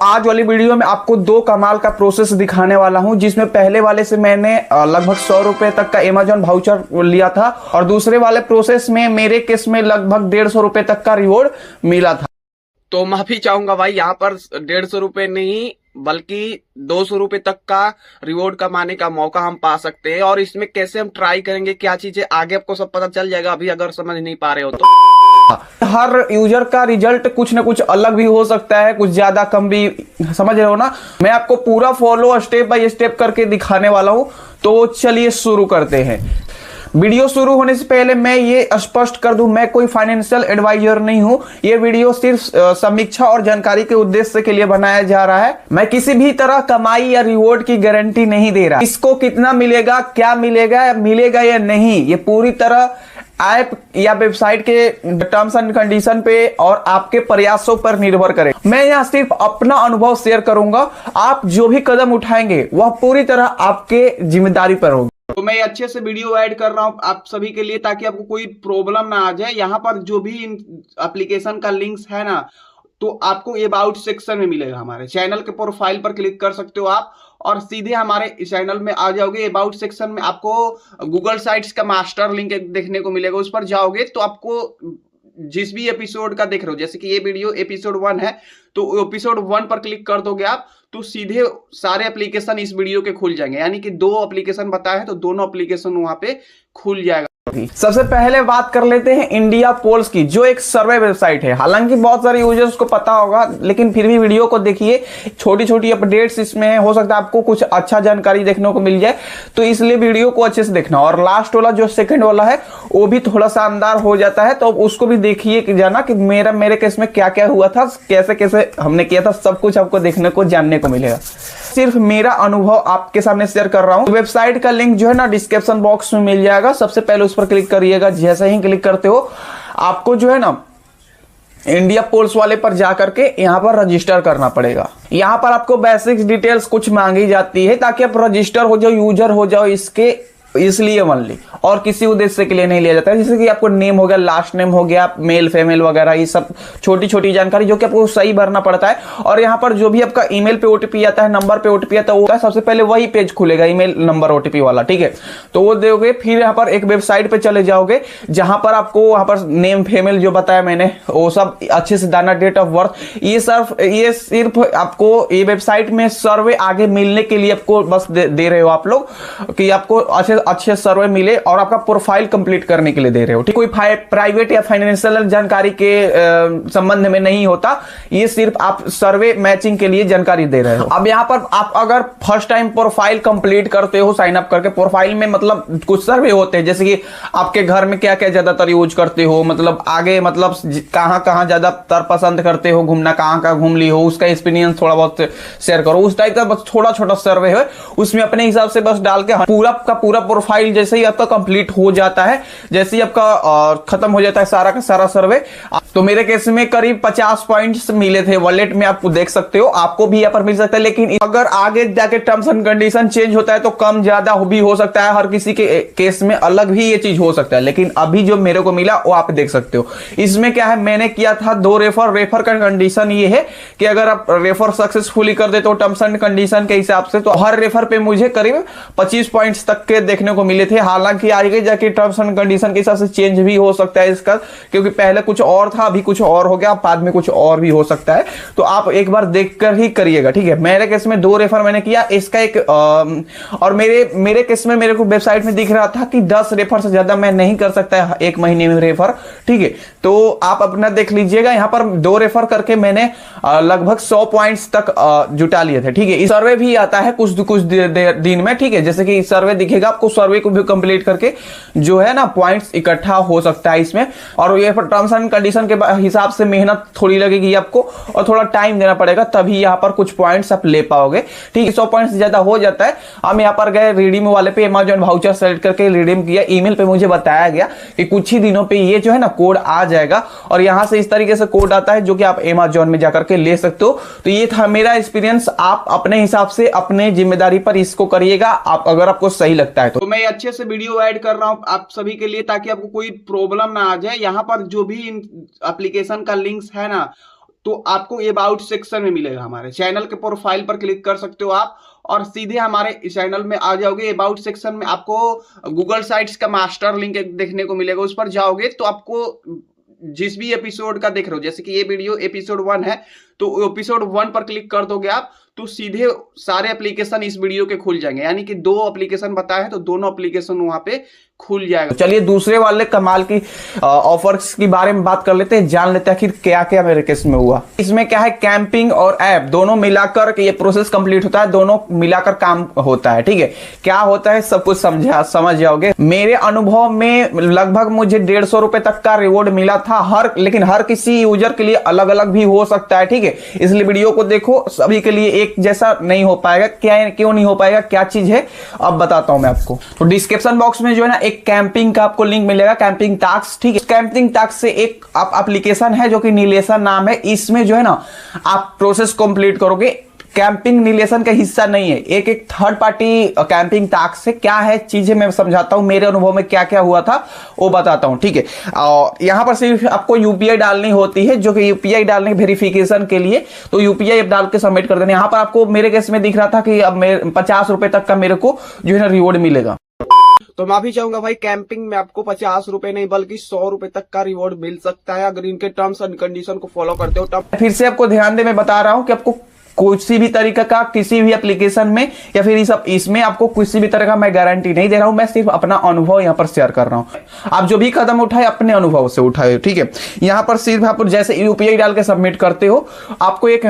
आज वाली वीडियो में आपको दो कमाल का प्रोसेस दिखाने वाला हूं, जिसमें पहले वाले से मैंने लगभग 100 रुपए तक का अमेजॉन वाउचर लिया था और दूसरे वाले प्रोसेस में मेरे केस में लगभग 150 रुपए तक का रिवॉर्ड मिला था। तो माफी चाहूंगा भाई, यहाँ पर 150 रुपए नहीं बल्कि 200 रुपए तक का रिवॉर्ड कमाने का मौका हम पा सकते हैं। और इसमें कैसे हम ट्राई करेंगे, क्या चीजें आगे आपको सब पता चल जाएगा, अभी अगर समझ नहीं पा रहे हो तो। हर यूजर का रिजल्ट कुछ ना कुछ अलग भी हो सकता है, कुछ ज्यादा कम भी, समझ रहे हो ना। मैं आपको पूरा फॉलो स्टेप बाय स्टेप करके दिखाने वाला हूं, तो चलिए शुरू करते हैं। वीडियो शुरू होने से पहले मैं ये स्पष्ट कर दूं, मैं कोई फाइनेंशियल एडवाइजर नहीं हूं। ये वीडियो सिर्फ समीक्षा और जानकारी के उद्देश्य के लिए बनाया जा रहा है। मैं किसी भी तरह कमाई या रिवॉर्ड की गारंटी नहीं दे रहा। इसको कितना मिलेगा, क्या मिलेगा, मिलेगा या नहीं, ये पूरी तरह ऐप या वेबसाइट के टर्म्स एंड कंडीशन पे और आपके प्रयासों पर निर्भर करे। मैं यहाँ सिर्फ अपना अनुभव शेयर करूंगा। आप जो भी कदम उठाएंगे वह पूरी तरह आपके जिम्मेदारी पर होगी। तो मैं अच्छे से वीडियो ऐड कर रहा हूं आप सभी के लिए, ताकि आपको कोई प्रॉब्लम ना आ जाए। यहाँ पर जो भी एप्लीकेशन का लिंक्स है ना, तो आपको अबाउट सेक्शन में मिलेगा। हमारे चैनल के प्रोफाइल पर क्लिक कर सकते हो आप और सीधे हमारे चैनल में आ जाओगे। अबाउट सेक्शन में आपको गूगल साइट्स का मास्टर लिंक देखने को मिलेगा। उस पर जाओगे तो आपको जिस भी एपिसोड का देख रहे हो, जैसे कि ये वीडियो एपिसोड 1 है, तो एपिसोड 1 पर क्लिक कर दोगे आप, तो सीधे सारे एप्लीकेशन इस वीडियो के खुल जाएंगे। यानी कि 2 एप्लीकेशन बताए हैं तो दोनों एप्लीकेशन वहां पे खुल जाएगा। सबसे पहले बात कर लेते हैं इंडिया पोल्स की, जो एक सर्वे वेबसाइट है। हालांकि बहुत सारे यूजर्स को पता होगा, लेकिन फिर भी वीडियो को देखिए। छोटी छोटी अपडेट्स इसमें हो सकता है आपको कुछ अच्छा जानकारी देखने को मिल जाए, तो इसलिए वीडियो को अच्छे से देखना। और लास्ट वाला जो सेकंड वाला है वो भी थोड़ा शानदार हो जाता है, तो उसको भी देखिए कि जाना कि मेरे केस में क्या क्या हुआ था, कैसे कैसे हमने किया था, सब कुछ आपको देखने को जानने को मिलेगा। सिर्फ मेरा अनुभव आपके सामने शेयर कर रहा हूं। वेबसाइट का लिंक जो है ना डिस्क्रिप्शन बॉक्स में मिल जाएगा। सबसे पहले उस पर क्लिक करिएगा। जैसे ही क्लिक करते हो आपको जो है ना इंडिया पोल्स वाले पर जाकर के यहां पर रजिस्टर करना पड़ेगा। यहां पर आपको बेसिक डिटेल्स कुछ मांगी जाती है ताकि आप रजिस्टर हो जाओ, यूजर हो जाओ इसके, इसलिए ओनली, और किसी उद्देश्य के लिए नहीं लिया जाता है। जैसे कि आपको नेम हो गया, लास्ट नेम हो गया, मेल फीमेल वगैरह, ये सब छोटी छोटी जानकारी जो कि आपको सही भरना पड़ता है। और यहाँ पर जो भी आपका ईमेल पे ओटीपी आता है, नंबर पे ओटीपी आता है, वो सबसे पहले वही पेज खुलेगा, ईमेल नंबर ओटीपी वाला, ठीक है। तो वो दोगे, फिर यहाँ पर एक वेबसाइट पे चले जाओगे जहां पर आपको वहां पर नेम फीमेल जो बताया मैंने वो सब अच्छे से डालना, डेट ऑफ बर्थ, ये सिर्फ आपको ये वेबसाइट में सर्वे आगे मिलने के लिए आपको बस दे रहे हो आप लोग, कि आपको अच्छे सर्वे मिले और आपका प्रोफाइल कंप्लीट करने के लिए दे रहे हो, ठीक। कोई प्राइवेट या फाइनेंशियल जानकारी के संबंध में नहीं होता, ये सिर्फ आप सर्वे मैचिंग के लिए जानकारी दे रहे हो। अब यहाँ पर आप अगर फर्स्ट टाइम प्रोफाइल कंप्लीट करते हो साइन अप करके, प्रोफाइल में मतलब कुछ सर्वे होते हैं, जैसे कि आपके घर में क्या क्या ज्यादातर यूज करते हो, मतलब आगे मतलब कहाँ कहाँ ज्यादातर पसंद करते हो घूमना, कहाँ कहाँ घूम ली हो, उसका एक्सपीरियंस थोड़ा बहुत शेयर करो। उस टाइप का बस छोटा छोटा सर्वे है, उसमें अपने हिसाब से बस डाल के पूरा का पूरा प्रोफाइल जैसे ही आपका कंप्लीट हो जाता है, जैसे ही आपका खत्म हो जाता है सारा का सारा सर्वे, तो मेरे केस में करीब 50 पॉइंट्स मिले थे वॉलेट में, आपको देख सकते हो, आपको भी यहाँ पर मिल सकता है। लेकिन अगर आगे जाके टर्म्स एंड कंडीशन चेंज होता है तो कम ज्यादा भी हो सकता है, हर किसी के केस में अलग भी ये चीज हो सकता है। लेकिन अभी जो मेरे को मिला वो आप देख सकते हो। इसमें क्या है, मैंने किया था 2 रेफर का कंडीशन ये है कि अगर आप रेफर सक्सेसफुली कर देते हो टर्म्स एंड कंडीशन के हिसाब से, तो हर रेफर पे मुझे करीब 25 पॉइंट्स तक के देखने को मिले थे। हालांकि आगे जाके टर्म्स एंड कंडीशन के हिसाब से चेंज भी हो सकता है इसका, क्योंकि पहले कुछ और था, अभी कुछ और हो गया, बाद में कुछ और भी हो सकता है। तो आप एक बार देखकर ही करिएगा, ठीक है। मेरे केस में 2 रेफर मैंने किया, इसका एक और मेरे केस में मेरे को वेबसाइट में दिख रहा था कि 10 रेफर से ज्यादा मैं नहीं कर सकता एक महीने में रेफर, ठीक है। तो आप अपना देख लीजिएगा। यहाँ पर 2 रेफर करके मैंने लगभग 100 पॉइंट्स तक जुटा लिए थे, ठीक है। इस सर्वे भी आता है कुछ दिन में, ठीक है। जैसे कि सर्वे दिखेगा आपको, सर्वे को भी कंप्लीट करके जो है ना पॉइंट्स इकट्ठा हो सकता है इसमें। और ये टर्म्स एंड कंडीशन के हिसाब से मेहनत थोड़ी लगेगी आपको और थोड़ा टाइम देना पड़ेगा, तभी यहाँ पर कुछ पॉइंट्स आप ले पाओगे, ठीक है। 100 पॉइंट्स ज्यादा हो जाता है। हम यहाँ पर गए, रिडीम वाले पे अमेजॉन वाउचर सेलेक्ट करके रिडीम किया। ईमेल पे मुझे बताया गया कि कुछ ही दिनों पे ये जो है ना कोड आ जाएगा और यहाँ से इस तरीके से कोड आता है जो कि आप अमेजॉन में जाकर के ले सकते हो। तो ये था मेरा एक्सपीरियंस। आप अपने हिसाब से अपने जिम्मेदारी पर इसको करिएगा, आप अगर आपको सही लगता है तो। मैं अच्छे से वीडियो ऐड कर रहा हूं आप सभी के लिए, ताकि आपको कोई प्रॉब्लम ना आ जाए। यहाँ पर जो भी एप्लीकेशन का लिंक्स है ना, तो आपको अबाउट सेक्शन में मिलेगा। हमारे चैनल के प्रोफाइल पर क्लिक कर सकते हो आप और सीधे हमारे चैनल में आ जाओगे। अबाउट सेक्शन में आपको गूगल साइट्स का मास्टर लिंक देखने को मिलेगा, उस पर जाओगे तो आपको जिस भी एपिसोड का देख रहे हो, जैसे कि ये वीडियो एपिसोड 1 है तो एपिसोड 1 पर क्लिक कर दोगे आप तो सीधे सारे एप्लीकेशन इस वीडियो के खुल जाएंगे। यानी कि 2 एप्लीकेशन बताए हैं तो दोनों एप्लीकेशन वहां पे खुल जाएगा। चलिए दूसरे वाले कमाल की ऑफर्स के बारे में बात कर लेते हैं, जान लेते हैं आखिर क्या क्या मेरे केस में हुआ। इसमें क्या है, कैंपिंग और ऐप दोनों मिलाकर ये प्रोसेस कंप्लीट होता है, दोनों मिलाकर काम होता है। ठीक है, क्या होता है सब कुछ समझ जाओगे। मेरे अनुभव में लगभग मुझे 150 रुपए तक का रिवॉर्ड मिला था। लेकिन हर किसी यूजर के लिए अलग अलग भी हो सकता है। ठीक है, इसलिए वीडियो को देखो, सभी के लिए एक जैसा नहीं हो पाएगा। क्यों नहीं हो पाएगा, क्या चीज है अब बताता हूं मैं आपको। तो डिस्क्रिप्शन बॉक्स में जो है ना एक कैंपिंग का आपको लिंक मिलेगा, कैंपिंग टास्क। ठीक है, कैंपिंग टास्क से एक एप्लीकेशन है जो कि नीलेशन नाम है। इसमें जो है ना आप प्रोसेस कंप्लीट करोगे। कैंपिंग नीलेशन का हिस्सा नहीं है, एक थर्ड पार्टी कैंपिंग टास्क से क्या है चीजें मैं समझाता हूं, मेरे अनुभव में क्या क्या हुआ था वो बताता हूं। ठीक है, और यहां पर सिर्फ आपको यूपीआई डालनी होती है, जो कि यूपीआई डालने वेरिफिकेशन के लिए तो यूपीआई डाल के सबमिट कर देना। यहां पर आपको मेरे केस में दिख रहा था कि अब 50 रुपए तक का मेरे को जो है ना रिवॉर्ड मिलेगा। तो माफी चाहूंगा भाई, कैंपिंग में आपको 50 रुपए नहीं बल्कि 100 रुपए तक का रिवॉर्ड मिल सकता है अगर इनके टर्म्स एंड कंडीशन को फॉलो करते हो तब। फिर से आपको ध्यान दे, मैं बता रहा हूं कि आपको किसी भी तरीके का किसी भी एप्लीकेशन में या फिर इसमें आपको किसी भी तरह का मैं गारंटी नहीं दे रहा हूं। मैं सिर्फ अपना अनुभव यहां पर शेयर कर रहा हूं। आप जो भी कदम उठाए अपने अनुभव से उठाए। ठीक है, यहां पर सिर्फ आप जैसे यूपीआई डाल के सबमिट करते हो, आपको एक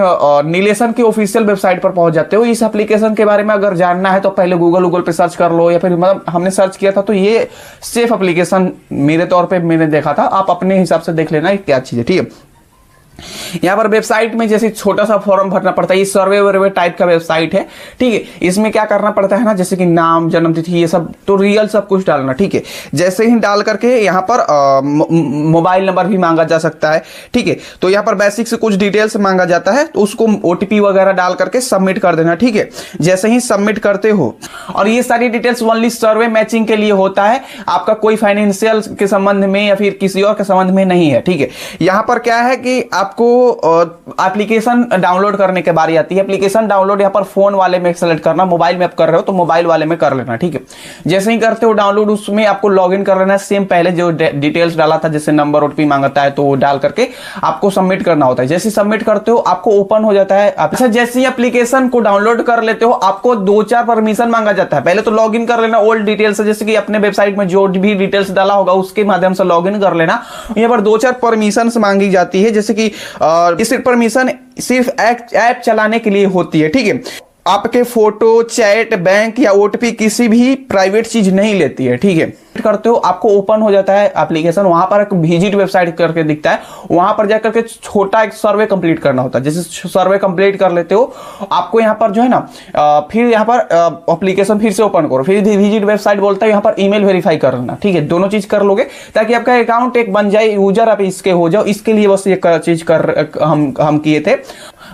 नीलेशन की ऑफिशियल वेबसाइट पर पहुंच जाते हो। इस एप्लीकेशन के बारे में अगर जानना है तो पहले गूगल पे सर्च कर लो, या फिर मतलब हमने सर्च किया था तो ये सेफ एप्लीकेशन मेरे तौर पर मैंने देखा था। आप अपने हिसाब से देख लेना क्या चीज है। ठीक है, यहां पर वेबसाइट में जैसे छोटा सा फॉर्म भरना पड़ता है, ये सर्वे टाइप का वेबसाइट है। ठीक है, इसमें क्या करना पड़ता है ना, जैसे कि नाम, जन्म तिथि, ये सब तो रियल सब कुछ डालना। ठीक है, जैसे ही डाल करके यहां पर मोबाइल नंबर भी मांगा जा सकता है। ठीक है, तो यहां पर बेसिक से कुछ डिटेल्स मांगा जाता है तो उसको ओटीपी वगैरह डाल करके सबमिट कर देना। ठीक है, जैसे ही सबमिट करते हो, और ये सारी डिटेल्स ओनली सर्वे मैचिंग के लिए होता है, आपका कोई फाइनेंशियल के संबंध में या फिर किसी और के संबंध में नहीं है। ठीक है, यहां पर क्या है कि आपको एप्लीकेशन डाउनलोड करने के बारी आती है। एप्लीकेशन डाउनलोड यहां पर फोन वाले में सेलेक्ट करना, मोबाइल में आप कर रहे हो तो मोबाइल वाले में कर लेना। ठीक है, जैसे ही करते हो डाउनलोड, उसमें आपको लॉगिन कर लेना, सेम पहले जो डिटेल्स डाला था, जैसे नंबर ओटीपी मांगता है तो वो डाल करके आपको सबमिट करना होता है। जैसे सबमिट करते हो आपको ओपन हो जाता है। अच्छा, जैसे ही एप्लीकेशन को डाउनलोड कर लेते हो आपको 2-4 परमिशन मांगा जाता है। पहले तो लॉगिन कर लेना ओल्ड डिटेल्स, जैसे कि अपने वेबसाइट में जो भी डिटेल्स डाला होगा उसके माध्यम से लॉगिन कर लेना। यहाँ पर 2-4 परमिशन मांगी जाती है, जैसे कि इस परमिशन सिर्फ ऐप चलाने के लिए होती है। ठीक है, आपके फोटो, चैट, बैंक या ओटीपी किसी भी प्राइवेट चीज नहीं लेती है। ठीक है, करते हो आपको ओपन हो जाता है एप्लीकेशन। वहां पर एक विजिट वेबसाइट करके दिखता है, वहां पर जाकर के छोटा एक सर्वे कंप्लीट करना होता है। जैसे सर्वे कंप्लीट कर लेते हो आपको यहां पर जो है ना फिर यहां पर एप्लीकेशन फिर से ओपन करो, फिर विजिट वेबसाइट बोलता है, यहां पर ईमेल वेरीफाई कर लेना। ठीक है, दोनों चीज कर लोगे ताकि आपका अकाउंट एक बन जाए, यूजर आप इसके हो जाओ। इसके लिए बस ये चीज हम किए थे।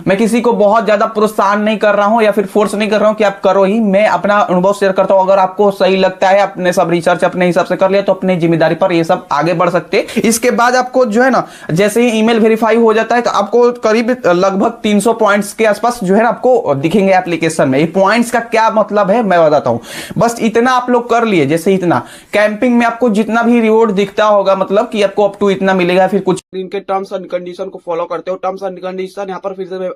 मैं किसी को बहुत ज्यादा प्रोत्साहन नहीं कर रहा हूं या फिर फोर्स नहीं कर रहा हूं कि आप करो ही, मैं अपना अनुभव शेयर करता हूं। अगर आपको सही लगता है, अपने सब रिसर्च अपने हिसाब से कर लिया तो अपनी जिम्मेदारी पर ये सब आगे बढ़ सकते। इसके बाद आपको जो है ना जैसे ही ईमेल वेरीफाई हो जाता है तो आपको करीब लगभग 300 पॉइंट्स के आसपास जो है ना आपको दिखेंगे एप्लीकेशन में। ये पॉइंट्स का क्या मतलब है मैं बताता हूं। बस इतना आप लोग कर लिए, जैसे इतना कैंपिंग में आपको जितना भी रिवॉर्ड दिखता होगा, मतलब कि आपको अप टू इतना मिलेगा, फिर कुछ इनके टर्म्स एंड कंडीशन को फॉलो करते हो। टर्म्स एंड कंडीशन यहाँ पर फिर से मैं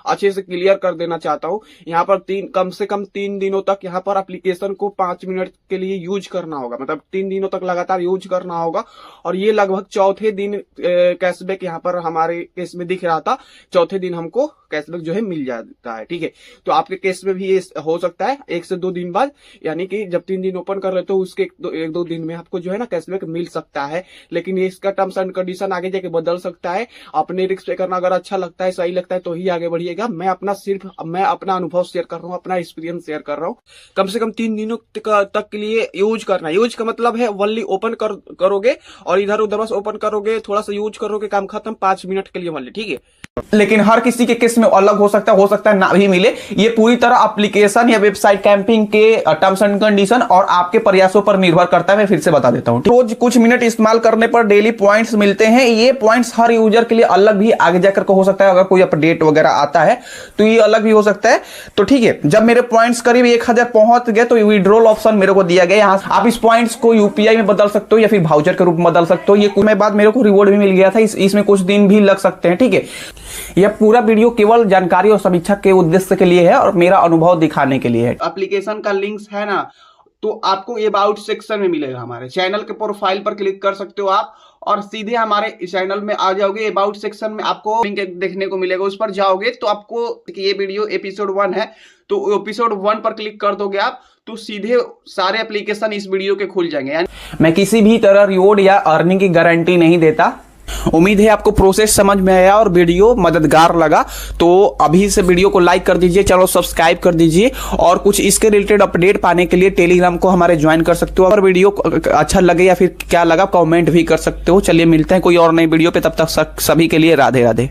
अच्छे से क्लियर कर देना चाहता हूँ। यहाँ पर कम से कम 3 दिनों तक यहाँ पर एप्लीकेशन को 5 मिनट के लिए यूज करना होगा, मतलब 3 दिनों तक लगातार यूज करना होगा। और ये लगभग चौथे दिन कैशबैक यहाँ पर हमारे केस में दिख रहा था, चौथे दिन हमको कैशबैक जो है मिल जाता है। ठीक है, तो आपके केस में भी ये हो सकता है 1 से 2 दिन बाद, यानी कि जब 3 दिन ओपन कर लेते हो उसके 1-2 दिन में आपको जो है ना कैशबैक मिल सकता है। लेकिन ये इसका टर्म्स एंड कंडीशन आगे जाके बदल सकता है। अपने रिस्क पे करना अगर अच्छा लगता है, सही लगता है तो तो ही आगे बढ़िएगा। मैं अपना अनुभव शेयर कर रहा हूँ, अपना एक्सपीरियंस शेयर कर रहा हूँ। कम से कम 3 दिनों तक के लिए यूज करना। यूज का मतलब है ओनली ओपन करोगे और इधर उधर बस ओपन करोगे, थोड़ा सा यूज करोगे, काम खत्म, 5 मिनट के लिए ओनली, ठीक है। लेकिन हर किसी के केस में अलग हो सकता है ना भी मिले। ये पूरी तरह एप्लीकेशन या वेबसाइट कैंपिंग के टर्म्स एंड कंडीशन और आपके प्रयासों पर निर्भर करता है। मैं फिर से बता देता हूं, रोज कुछ मिनट इस्तेमाल करने पर डेली पॉइंट्स मिलते हैं। ये पॉइंट्स हर यूजर के लिए अलग भी आगे जाकर हो सकता है। अगर कोई अपडेट वगैरह आता है तो ये अलग भी हो सकता है। तो ठीक है, जब मेरे पॉइंट्स करीब 1000 पहुंच गए तो विड्रॉल ऑप्शन मेरे को दिया गया। यहां आप इस पॉइंट्स को यूपीआई में बदल सकते हो या फिर वाउचर के रूप में बदल सकते हो। ये कुछ बाद मेरे को रिवॉर्ड भी मिल गया था। इसमें कुछ दिन भी लग सकते हैं, ठीक है। यह पूरा वीडियो केवल जानकारी और समीक्षा के उद्देश्य के लिए है और मेरा अनुभव दिखाने के लिए है। एप्लीकेशन का लिंक्स है ना, तो आपको अबाउट सेक्शन में मिलेगा। हमारे चैनल के प्रोफाइल पर क्लिक कर सकते हो आप और सीधे हमारे चैनल में आ जाओगे। अबाउट सेक्शन में आपको लिंक देखने को मिलेगा, उस पर जाओगे तो आपको ये वीडियो एपिसोड 1 है, तो एपिसोड 1 पर क्लिक कर दोगे आप तो सीधे सारे एप्लीकेशन इस वीडियो के खुल जाएंगे। मैं किसी भी तरह रिवॉर्ड या अर्निंग की गारंटी नहीं देता। उम्मीद है आपको प्रोसेस समझ में आया और वीडियो मददगार लगा। तो अभी से वीडियो को लाइक कर दीजिए, चैनल सब्सक्राइब कर दीजिए और कुछ इसके रिलेटेड अपडेट पाने के लिए टेलीग्राम को हमारे ज्वाइन कर सकते हो। और वीडियो अच्छा लगे या फिर क्या लगा कमेंट भी कर सकते हो। चलिए मिलते हैं कोई और नई वीडियो पे, तब तक सभी के लिए राधे राधे।